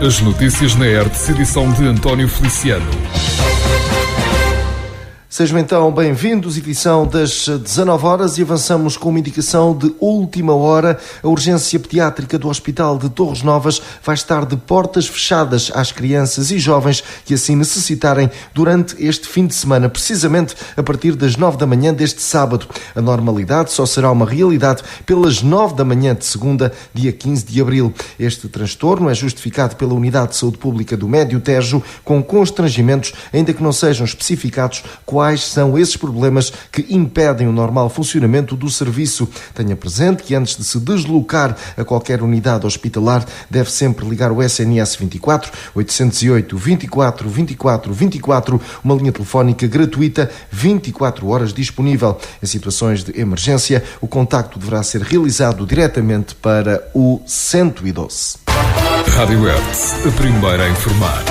As notícias na ERTE, edição de António Feliciano. Sejam então bem-vindos, edição das 19 horas e avançamos com uma indicação de última hora. A urgência pediátrica do Hospital de Torres Novas vai estar de portas fechadas às crianças e jovens que assim necessitarem durante este fim de semana, precisamente a partir das 9 da manhã deste sábado. A normalidade só será uma realidade pelas 9 da manhã de segunda, dia 15 de abril. Este transtorno é justificado pela Unidade de Saúde Pública do Médio Tejo, com constrangimentos, ainda que não sejam especificados quais são esses problemas que impedem o normal funcionamento do serviço. Tenha presente que antes de se deslocar a qualquer unidade hospitalar, deve sempre ligar o SNS 24 808 24 24 24, uma linha telefónica gratuita, 24 horas disponível. Em situações de emergência, o contacto deverá ser realizado diretamente para o 112. Rádio ERTE, a primeira a informar.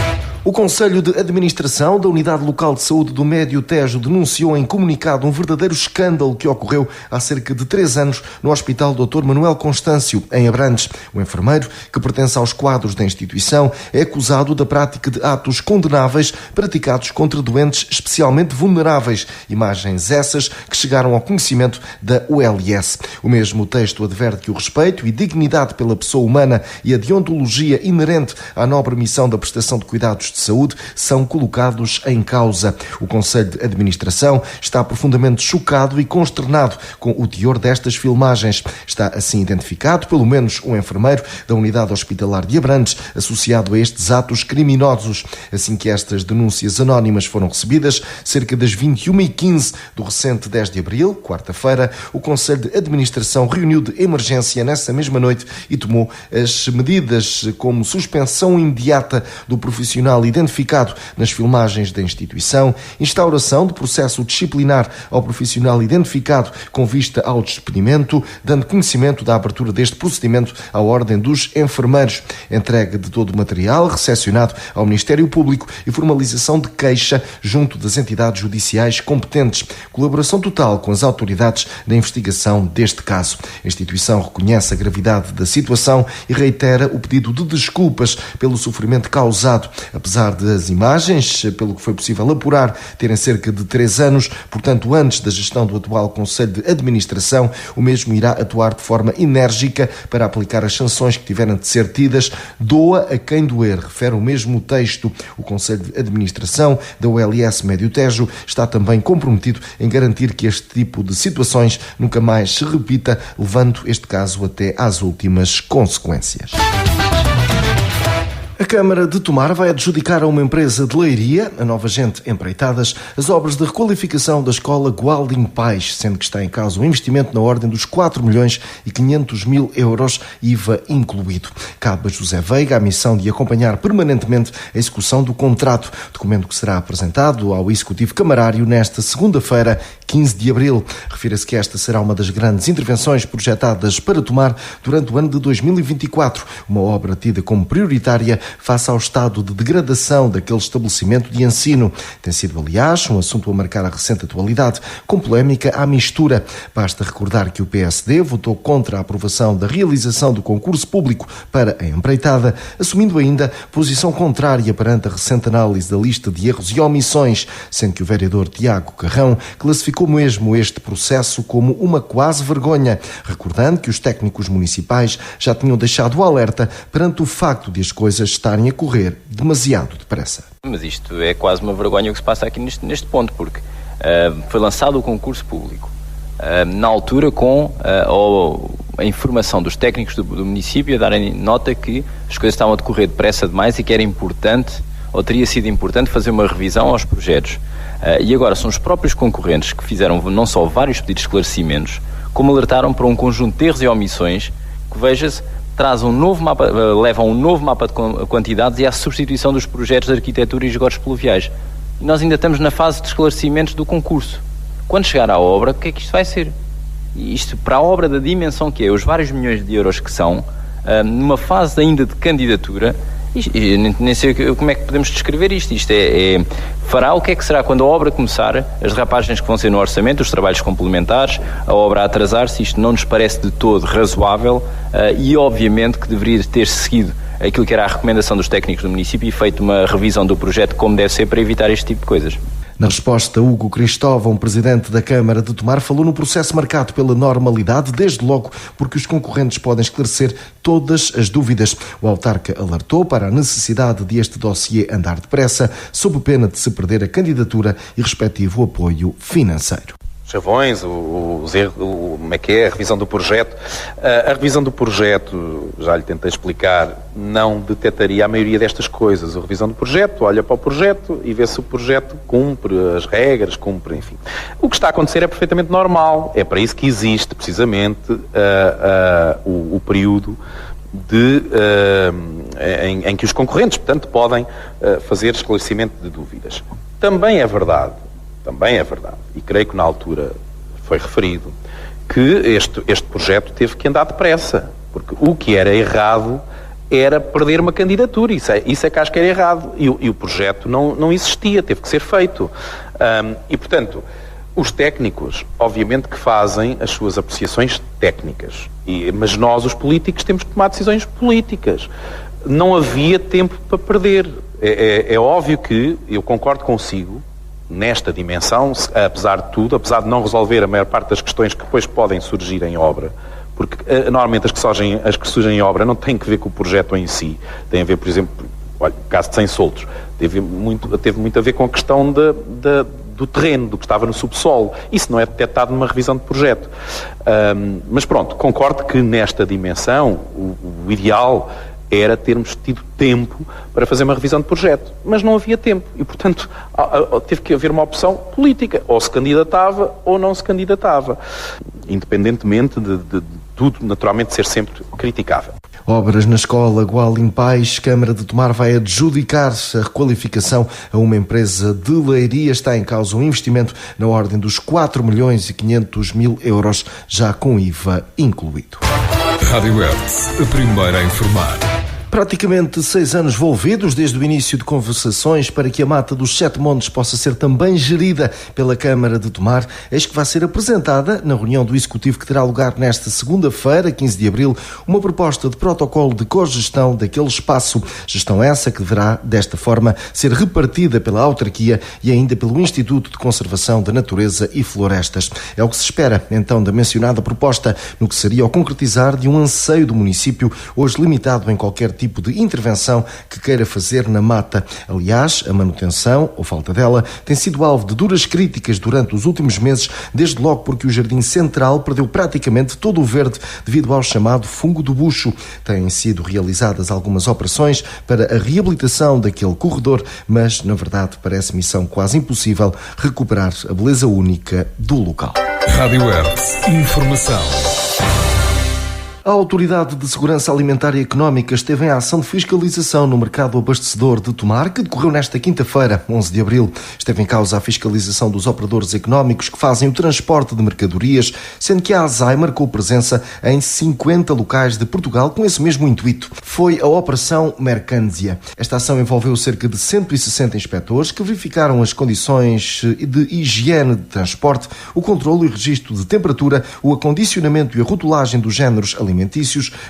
O Conselho de Administração da Unidade Local de Saúde do Médio Tejo denunciou em comunicado um verdadeiro escândalo que ocorreu há cerca de 3 anos no Hospital Dr. Manuel Constâncio, em Abrantes. O enfermeiro, que pertence aos quadros da instituição, é acusado da prática de atos condenáveis praticados contra doentes especialmente vulneráveis, imagens essas que chegaram ao conhecimento da ULS. O mesmo texto adverte que o respeito e dignidade pela pessoa humana e a deontologia inerente à nobre missão da prestação de cuidados de saúde são colocados em causa. O Conselho de Administração está profundamente chocado e consternado com o teor destas filmagens. Está assim identificado pelo menos um enfermeiro da unidade hospitalar de Abrantes associado a estes atos criminosos. Assim que estas denúncias anónimas foram recebidas, cerca das 21h15 do recente 10 de abril, quarta-feira, o Conselho de Administração reuniu de emergência nessa mesma noite e tomou as medidas como suspensão imediata do profissional identificado nas filmagens da instituição, instauração de processo disciplinar ao profissional identificado com vista ao despedimento, dando conhecimento da abertura deste procedimento à Ordem dos Enfermeiros, entrega de todo o material recepcionado ao Ministério Público e formalização de queixa junto das entidades judiciais competentes, colaboração total com as autoridades na investigação deste caso. A instituição reconhece a gravidade da situação e reitera o pedido de desculpas pelo sofrimento causado, apesar das imagens, pelo que foi possível apurar, terem cerca de 3 anos, portanto, antes da gestão do atual Conselho de Administração, o mesmo irá atuar de forma enérgica para aplicar as sanções que tiverem de ser tidas. Doa a quem doer, refere o mesmo texto. O Conselho de Administração da ULS Médio Tejo está também comprometido em garantir que este tipo de situações nunca mais se repita, levando este caso até às últimas consequências. A Câmara de Tomar vai adjudicar a uma empresa de Leiria, a Nova Gente Empreitadas, as obras de requalificação da escola Gualdim Pais, sendo que está em causa um investimento na ordem dos 4.500.000 euros, IVA incluído. Cabe a José Veiga a missão de acompanhar permanentemente a execução do contrato, documento que será apresentado ao Executivo Camarário nesta segunda-feira, 15 de abril. Refira-se que esta será uma das grandes intervenções projetadas para Tomar durante o ano de 2024, uma obra tida como prioritária face ao estado de degradação daquele estabelecimento de ensino. Tem sido, aliás, um assunto a marcar a recente atualidade, com polémica à mistura. Basta recordar que o PSD votou contra a aprovação da realização do concurso público para a empreitada, assumindo ainda posição contrária perante a recente análise da lista de erros e omissões, sendo que o vereador Tiago Carrão classificou mesmo este processo como uma quase vergonha, recordando que os técnicos municipais já tinham deixado o alerta perante o facto de as coisas estarem a correr demasiado depressa. Mas isto é quase uma vergonha o que se passa aqui neste ponto, porque foi lançado o concurso público na altura com a informação dos técnicos do município a darem nota que as coisas estavam a decorrer depressa demais e que era importante, ou teria sido importante, fazer uma revisão aos projetos. E agora são os próprios concorrentes que fizeram não só vários pedidos de esclarecimentos, como alertaram para um conjunto de erros e omissões que, veja-se, traz um novo mapa, leva a um novo mapa de quantidades e à substituição dos projetos de arquitetura e esgotos pluviais. E nós ainda estamos na fase de esclarecimentos do concurso. Quando chegar à obra, o que é que isto vai ser? E isto, para a obra da dimensão que é, os vários milhões de euros que são, numa fase ainda de candidatura, nem sei como é que podemos descrever isto. Isto fará o que é que será quando a obra começar, as derrapagens que vão ser no orçamento, os trabalhos complementares, a obra a atrasar-se. Isto não nos parece de todo razoável e obviamente que deveria ter seguido aquilo que era a recomendação dos técnicos do município e feito uma revisão do projeto como deve ser para evitar este tipo de coisas. Na resposta, Hugo Cristóvão, presidente da Câmara de Tomar, falou no processo marcado pela normalidade, desde logo porque os concorrentes podem esclarecer todas as dúvidas. O autarca alertou para a necessidade de este dossiê andar depressa, sob pena de se perder a candidatura e respectivo apoio financeiro. Chavões, os erros, como é que é, a revisão do projeto. A revisão do projeto, já lhe tentei explicar, não detectaria a maioria destas coisas. A revisão do projeto, olha para o projeto e vê se o projeto cumpre as regras, cumpre, enfim. O que está a acontecer é perfeitamente normal. É para isso que existe, precisamente, o período em que os concorrentes, portanto, podem fazer esclarecimento de dúvidas. Também é verdade, e creio que na altura foi referido, que este projeto teve que andar depressa, porque o que era errado era perder uma candidatura, isso é que acho que era errado, e o projeto não existia, teve que ser feito. E, portanto, os técnicos, obviamente que fazem as suas apreciações técnicas, mas nós, os políticos, temos que tomar decisões políticas. Não havia tempo para perder. É óbvio que, eu concordo consigo, nesta dimensão, apesar de tudo, apesar de não resolver a maior parte das questões que depois podem surgir em obra, porque normalmente as que surgem em obra não têm que ver com o projeto em si, têm a ver, por exemplo, olha, o caso de 100 soltos, teve muito a ver com a questão do terreno, do que estava no subsolo. Isso não é detectado numa revisão de projeto. Mas pronto, concordo que nesta dimensão o ideal era termos tido tempo para fazer uma revisão de projeto. Mas não havia tempo. E, portanto, teve que haver uma opção política. Ou se candidatava ou não se candidatava. Independentemente de tudo, naturalmente, ser sempre criticável. Obras na escola Gualim Pais. Câmara de Tomar vai adjudicar a requalificação a uma empresa de Leiria. Está em causa um investimento na ordem dos 4.500.000 euros, já com IVA incluído. Rádio Hertz, a primeira a informar. Praticamente 6 anos envolvidos desde o início de conversações para que a Mata dos Sete Montes possa ser também gerida pela Câmara de Tomar, eis que vai ser apresentada na reunião do Executivo que terá lugar nesta segunda-feira, 15 de abril, uma proposta de protocolo de cogestão daquele espaço. Gestão essa que deverá, desta forma, ser repartida pela autarquia e ainda pelo Instituto de Conservação da Natureza e Florestas. É o que se espera, então, da mencionada proposta, no que seria o concretizar de um anseio do município, hoje limitado em qualquer tipo de intervenção que queira fazer na mata. Aliás, a manutenção, ou falta dela, tem sido alvo de duras críticas durante os últimos meses, desde logo porque o Jardim Central perdeu praticamente todo o verde devido ao chamado fungo do bucho. Têm sido realizadas algumas operações para a reabilitação daquele corredor, mas, na verdade, parece missão quase impossível recuperar a beleza única do local. Rádio Hertz, informação. A Autoridade de Segurança Alimentar e Económica esteve em ação de fiscalização no mercado abastecedor de Tomar, que decorreu nesta quinta-feira, 11 de abril. Esteve em causa a fiscalização dos operadores económicos que fazem o transporte de mercadorias, sendo que a ASAI marcou presença em 50 locais de Portugal com esse mesmo intuito. Foi a Operação Mercânsia. Esta ação envolveu cerca de 160 inspectores que verificaram as condições de higiene de transporte, o controle e registro de temperatura, o acondicionamento e a rotulagem dos géneros alimentícios,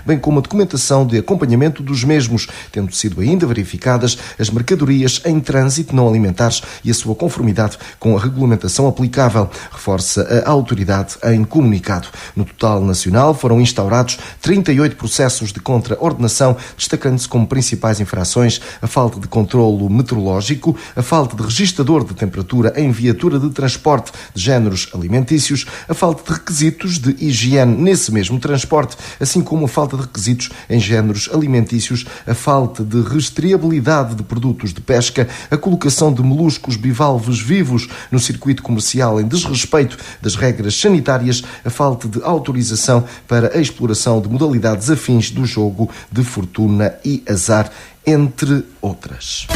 bem como a documentação de acompanhamento dos mesmos, tendo sido ainda verificadas as mercadorias em trânsito não alimentares e a sua conformidade com a regulamentação aplicável, reforça a autoridade em comunicado. No total nacional foram instaurados 38 processos de contraordenação, destacando-se como principais infrações a falta de controlo meteorológico, a falta de registador de temperatura em viatura de transporte de géneros alimentícios, a falta de requisitos de higiene nesse mesmo transporte, assim como a falta de requisitos em géneros alimentícios, a falta de rastreabilidade de produtos de pesca, a colocação de moluscos bivalves vivos no circuito comercial em desrespeito das regras sanitárias, a falta de autorização para a exploração de modalidades afins do jogo de fortuna e azar, entre outras.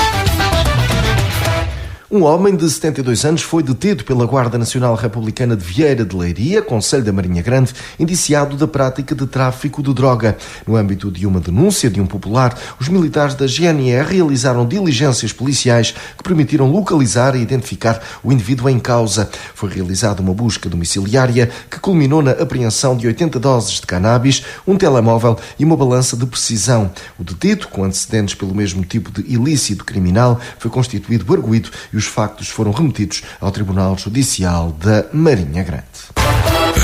Um homem de 72 anos foi detido pela Guarda Nacional Republicana de Vieira de Leiria, concelho da Marinha Grande, indiciado da prática de tráfico de droga. No âmbito de uma denúncia de um popular, os militares da GNR realizaram diligências policiais que permitiram localizar e identificar o indivíduo em causa. Foi realizada uma busca domiciliária que culminou na apreensão de 80 doses de cannabis, um telemóvel e uma balança de precisão. O detido, com antecedentes pelo mesmo tipo de ilícito criminal, foi constituído arguido e os factos foram remetidos ao Tribunal Judicial da Marinha Grande.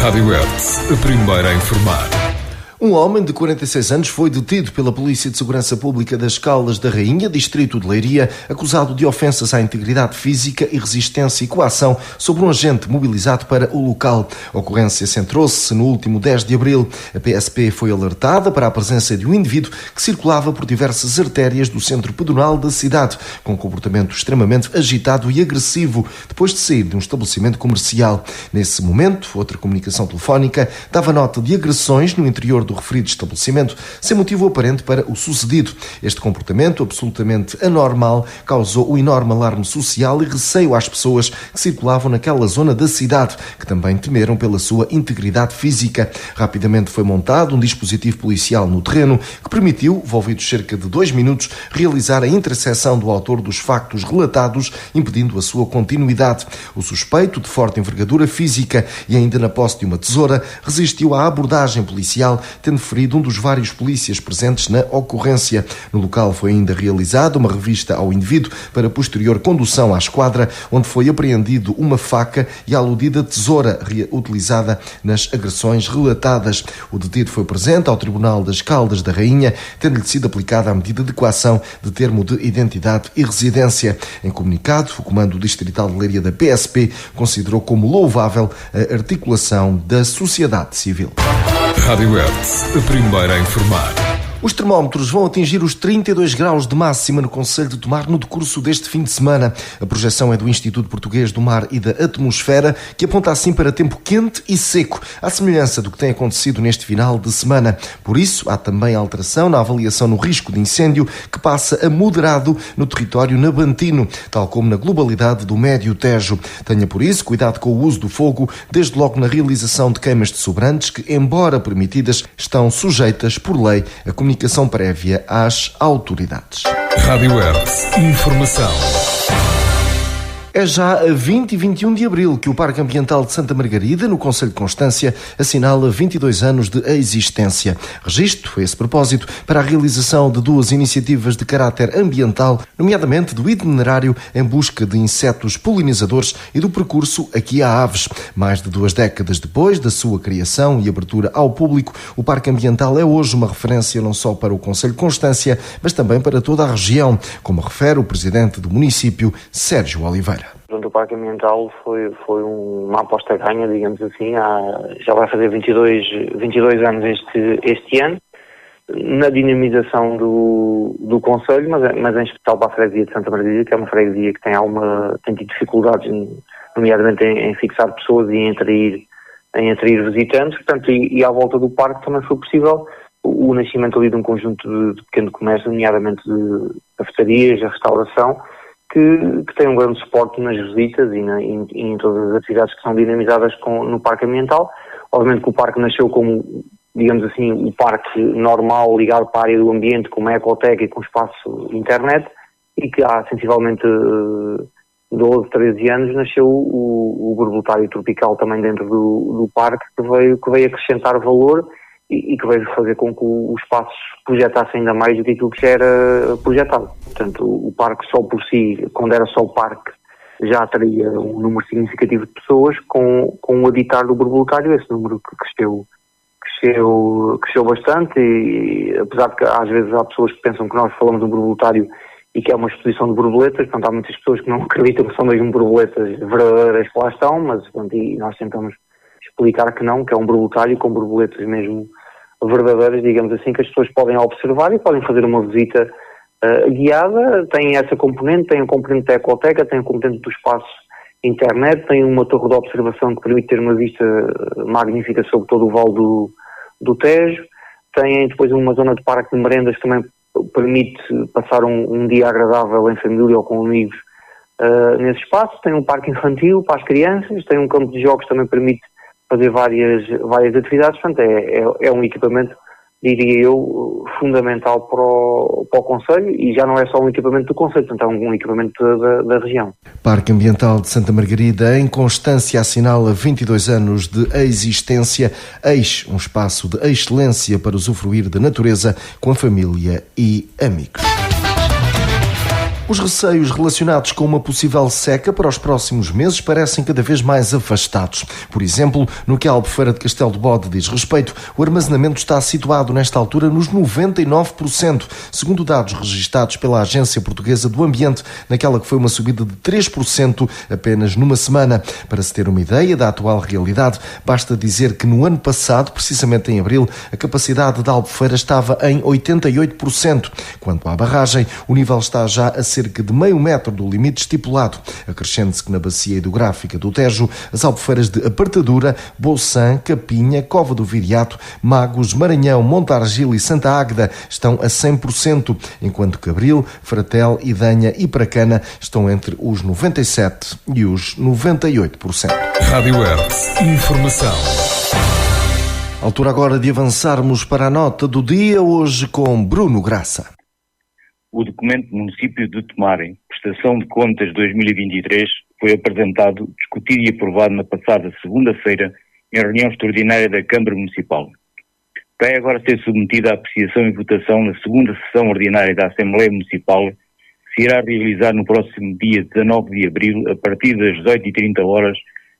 Rádio Hertz, a primeira a informar. Um homem de 46 anos foi detido pela Polícia de Segurança Pública das Caldas da Rainha, distrito de Leiria, acusado de ofensas à integridade física e resistência e coação sobre um agente mobilizado para o local. A ocorrência centrou-se no último 10 de abril. A PSP foi alertada para a presença de um indivíduo que circulava por diversas artérias do centro pedonal da cidade, com um comportamento extremamente agitado e agressivo, depois de sair de um estabelecimento comercial. Nesse momento, outra comunicação telefónica dava nota de agressões no interior do referido estabelecimento, sem motivo aparente para o sucedido. Este comportamento, absolutamente anormal, causou um enorme alarme social e receio às pessoas que circulavam naquela zona da cidade, que também temeram pela sua integridade física. Rapidamente foi montado um dispositivo policial no terreno que permitiu, envolvidos cerca de 2 minutos, realizar a interseção do autor dos factos relatados, impedindo a sua continuidade. O suspeito, de forte envergadura física e ainda na posse de uma tesoura, resistiu à abordagem policial, tendo ferido um dos vários polícias presentes na ocorrência. No local foi ainda realizada uma revista ao indivíduo para posterior condução à esquadra, onde foi apreendido uma faca e a aludida tesoura utilizada nas agressões relatadas. O detido foi presente ao Tribunal das Caldas da Rainha, tendo-lhe sido aplicada a medida de coação de termo de identidade e residência. Em comunicado, o Comando Distrital de Leiria da PSP considerou como louvável a articulação da sociedade civil. Rádio Hertz, a primeira a informar. Os termómetros vão atingir os 32 graus de máxima no concelho de Tomar no decurso deste fim de semana. A projeção é do Instituto Português do Mar e da Atmosfera, que aponta assim para tempo quente e seco, à semelhança do que tem acontecido neste final de semana. Por isso, há também alteração na avaliação no risco de incêndio, que passa a moderado no território nabantino, tal como na globalidade do Médio Tejo. Tenha, por isso, cuidado com o uso do fogo, desde logo na realização de queimas de sobrantes, que, embora permitidas, estão sujeitas, por lei, a comunicação prévia às autoridades. Rádio Hertz, informação. É já a 20 e 21 de abril que o Parque Ambiental de Santa Margarida, no concelho de Constância, assinala 22 anos de existência. Registro, a esse propósito, para a realização de 2 iniciativas de caráter ambiental, nomeadamente do itinerário em busca de insetos polinizadores e do percurso Aqui há Aves. Mais de 2 décadas depois da sua criação e abertura ao público, o Parque Ambiental é hoje uma referência não só para o concelho de Constância, mas também para toda a região, como refere o presidente do município, Sérgio Oliveira. O Parque Ambiental foi uma aposta ganha, digamos assim, já vai fazer 22 anos este ano, na dinamização do concelho, mas em especial para a freguesia de Santa Margarida, que é uma freguesia que tem tido dificuldades, nomeadamente em fixar pessoas e em atrair visitantes, portanto, e à volta do parque também foi possível o nascimento ali de um conjunto de pequeno comércio, nomeadamente de cafetarias, a restauração, que tem um grande suporte nas visitas e em todas as atividades que são dinamizadas no Parque Ambiental. Obviamente que o parque nasceu como, digamos assim, um parque normal ligado para a área do ambiente, com uma ecoteca e com espaço internet, e que há sensivelmente 12, 13 anos nasceu o borboletário tropical também dentro do parque, que veio acrescentar valor e que veio fazer com que os espaços projetassem ainda mais do que aquilo que já era projetado. Portanto, o parque só por si, quando era só o parque, já teria um número significativo de pessoas. Com o habitar do borboletário, esse número cresceu bastante, e apesar de que às vezes há pessoas que pensam que nós falamos de um borboletário e que é uma exposição de borboletas, portanto há muitas pessoas que não acreditam que são mesmo borboletas verdadeiras que lá estão, mas portanto, e nós tentamos explicar que não, que é um borboletário com borboletas mesmo verdadeiras, digamos assim, que as pessoas podem observar e podem fazer uma visita guiada. Tem essa componente, tem a componente da ecoteca, tem a componente do espaço internet, tem uma torre de observação que permite ter uma vista magnífica sobre todo o vale do Tejo, tem depois uma zona de parque de merendas que também permite passar um dia agradável em família ou com amigos nesse espaço. Tem um parque infantil para as crianças, tem um campo de jogos que também permite fazer várias atividades. Portanto, é um equipamento, diria eu, fundamental para o Concelho, e já não é só um equipamento do Concelho, portanto é um equipamento da região. Parque Ambiental de Santa Margarida, em Constância, assinala 22 anos de existência, um espaço de excelência para usufruir da natureza com a família e amigos. Os receios relacionados com uma possível seca para os próximos meses parecem cada vez mais afastados. Por exemplo, no que a Albufeira de Castelo de Bode diz respeito, o armazenamento está situado nesta altura nos 99%, segundo dados registados pela Agência Portuguesa do Ambiente, naquela que foi uma subida de 3% apenas numa semana. Para se ter uma ideia da atual realidade, basta dizer que no ano passado, precisamente em abril, a capacidade da Albufeira estava em 88%. Quanto à barragem, o nível está já a cerca de meio metro do limite estipulado. Acrescente-se que na bacia hidrográfica do Tejo, as albufeiras de Apertadura, Bolsã, Capinha, Cova do Viriato, Magos, Maranhão, Montargil e Santa Águeda estão a 100%, enquanto que Abril, Fratel, Idanha e Pracana estão entre os 97% e os 98%. Rádio Hertz. Informação. Altura agora de avançarmos para a nota do dia, hoje com Bruno Graça. O documento do município de Tomar, Prestação de Contas 2023, foi apresentado, discutido e aprovado na passada segunda-feira em reunião extraordinária da Câmara Municipal. Vai agora ser submetida à apreciação e votação na segunda sessão ordinária da Assembleia Municipal, que se irá realizar no próximo dia 19 de abril, a partir das 18h30,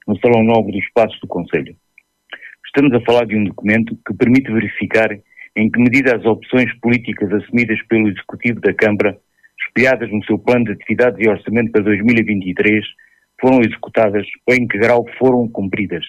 no Salão Nobre dos Passos do Concelho. Estamos a falar de um documento que permite verificar em que medida as opções políticas assumidas pelo Executivo da Câmara, espelhadas no seu plano de atividades e orçamento para 2023, foram executadas ou em que grau foram cumpridas.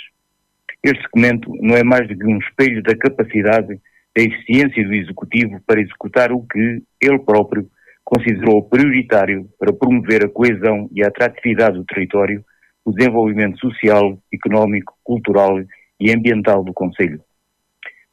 Este documento não é mais do que um espelho da capacidade, da eficiência do Executivo para executar o que ele próprio considerou prioritário para promover a coesão e a atratividade do território, o desenvolvimento social, económico, cultural e ambiental do Concelho.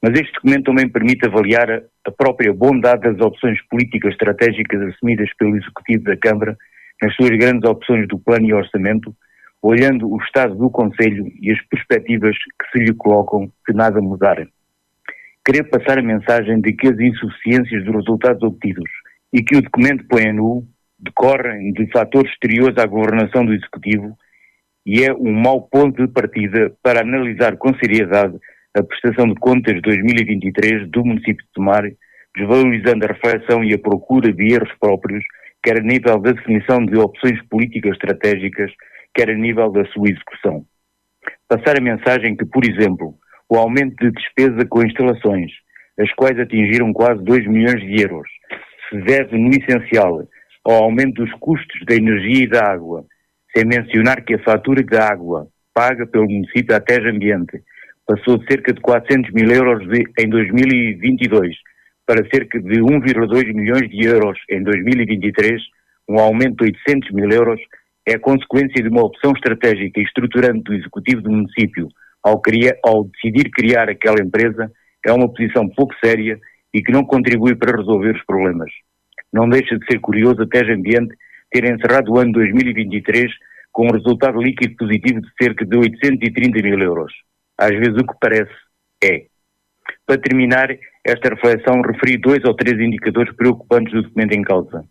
Mas este documento também permite avaliar a própria bondade das opções políticas estratégicas assumidas pelo Executivo da Câmara nas suas grandes opções do plano e orçamento, olhando o estado do Concelho e as perspectivas que se lhe colocam se nada mudar. Queria passar a mensagem de que as insuficiências dos resultados obtidos e que o documento põe a nu decorrem de fatores exteriores à governação do Executivo e é um mau ponto de partida para analisar com seriedade a prestação de contas de 2023 do município de Tomar, desvalorizando a reflexão e a procura de erros próprios, quer a nível da definição de opções políticas estratégicas, quer a nível da sua execução. Passar a mensagem que, por exemplo, o aumento de despesa com instalações, as quais atingiram quase 2 milhões de euros, se deve no essencial ao aumento dos custos da energia e da água, sem mencionar que a fatura da água paga pelo município Ateja Ambiente passou de cerca de 400 mil euros em 2022 para cerca de 1,2 milhões de euros em 2023, um aumento de 800 mil euros, é consequência de uma opção estratégica e estruturante do Executivo do município ao decidir criar aquela empresa. É uma posição pouco séria e que não contribui para resolver os problemas. Não deixa de ser curioso a Teja Ambiente ter encerrado o ano 2023 com um resultado líquido positivo de cerca de 830 mil euros. Às vezes o que parece é. Para terminar esta reflexão, referi 2 ou 3 indicadores preocupantes do documento em causa.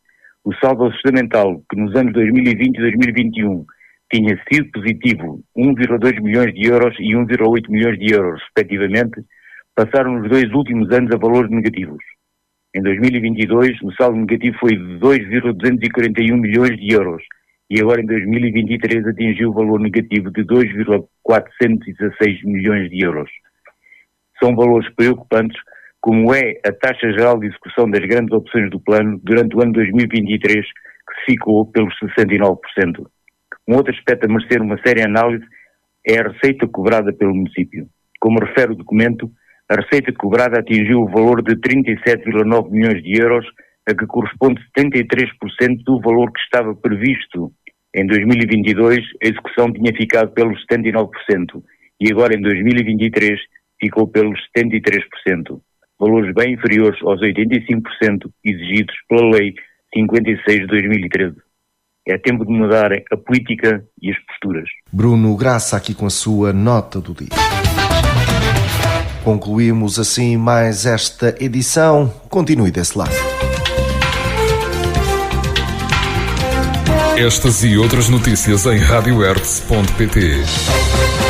O saldo orçamental, que nos anos 2020 e 2021 tinha sido positivo 1,2 milhões de euros e 1,8 milhões de euros, respectivamente, passaram nos 2 últimos anos a valores negativos. Em 2022, o saldo negativo foi de 2,241 milhões de euros e agora em 2023 atingiu o valor negativo de 2,416 milhões de euros. São valores preocupantes, como é a taxa geral de execução das grandes opções do plano durante o ano 2023, que se ficou pelos 69%. Um outro aspecto a merecer uma séria análise é a receita cobrada pelo município. Como refere o documento, a receita cobrada atingiu o valor de 37,9 milhões de euros, a que corresponde 73% do valor que estava previsto. Em 2022, a execução tinha ficado pelos 79% e agora em 2023 ficou pelos 73%, valores bem inferiores aos 85% exigidos pela Lei 56 de 2013. É tempo de mudar a política e as posturas. Bruno Graça aqui com a sua nota do dia. Concluímos assim mais esta edição. Continue desse lado. Estas e outras notícias em radioertz.pt.